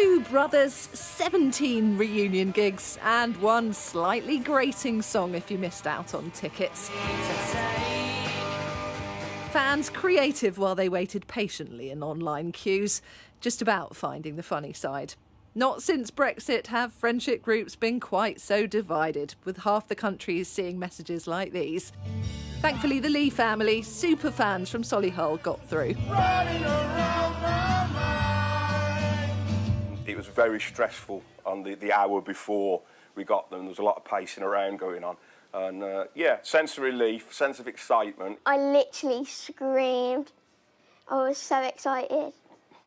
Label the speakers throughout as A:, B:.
A: 2 brothers, 17 reunion gigs, and one slightly grating song if you missed out on tickets. Fans creative while they waited patiently in online queues, just about finding the funny side. Not since Brexit have friendship groups been quite so divided, with half the countries seeing messages like these. Thankfully, the Lee family, super fans from Solihull, got through.
B: It was very stressful on the hour before we got them. There was a lot of pacing around going on. And yeah, sense of relief, sense of excitement.
C: I literally screamed. I was so excited.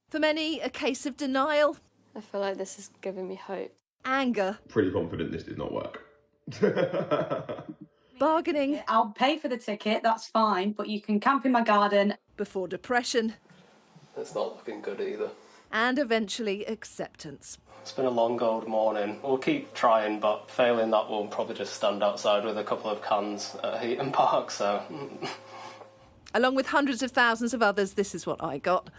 A: For many, a case of denial.
D: I feel like this is giving me hope.
A: Anger.
E: Pretty confident this did not work.
A: Bargaining.
F: I'll pay for the ticket, that's fine, but you can camp in my garden.
A: Before depression.
G: It's not looking good either.
A: And eventually acceptance.
G: It's been a long old morning. We'll keep trying, but failing that, we'll probably just stand outside with a couple of cans at Heaton Park, so...
A: Along with hundreds of thousands of others, this is what I got.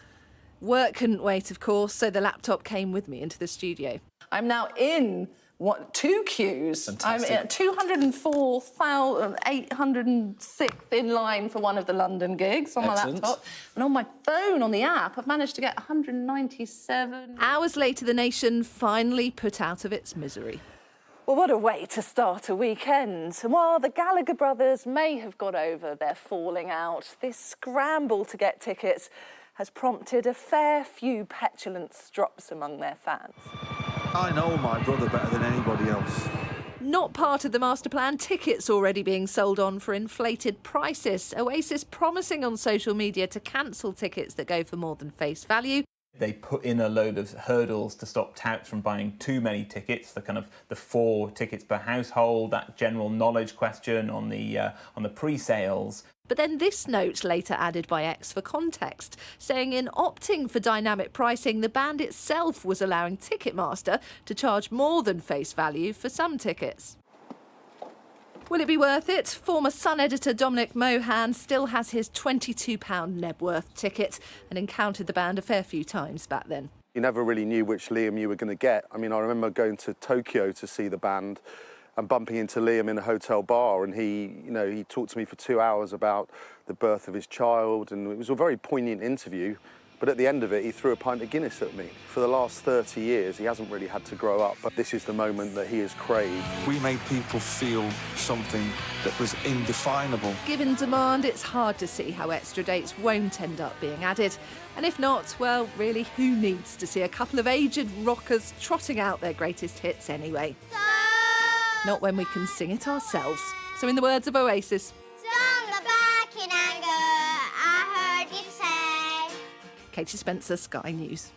A: Work couldn't wait, of course, so the laptop came with me into the studio.
H: I'm now in 2 queues. Fantastic. I'm at 204,806th in line for one of the London gigs on my laptop. And on my phone, on the app, I've managed to get 197.
A: Hours later, the nation finally put out of its misery.
H: Well, what a way to start a weekend. And while the Gallagher brothers may have got over their falling out, this scramble to get tickets has prompted a fair few petulant strops among their fans.
I: I know my brother better than anybody else.
A: Not part of the master plan, tickets already being sold on for inflated prices. Oasis promising on social media to cancel tickets that go for more than face value.
J: They put in a load of hurdles to stop touts from buying too many tickets, the 4 tickets per household, that general knowledge question on the pre-sales.
A: But then this note later added by X for context, saying in opting for dynamic pricing, the band itself was allowing Ticketmaster to charge more than face value for some tickets. Will it be worth it? Former Sun editor Dominic Mohan still has his £22 Nebworth ticket and encountered the band a fair few times back then.
K: You never really knew which Liam you were going to get. I mean, I remember going to Tokyo to see the band and bumping into Liam in a hotel bar, and he talked to me for 2 hours about the birth of his child, and it was a very poignant interview. But at the end of it, he threw a pint of Guinness at me. For the last 30 years, he hasn't really had to grow up, but this is the moment that he has craved.
I: We made people feel something that was indefinable.
A: Given demand, it's hard to see how extra dates won't end up being added. And if not, well, really, who needs to see a couple of aged rockers trotting out their greatest hits anyway? Not when we can sing it ourselves. So in the words of Oasis... Katie Spencer, Sky News.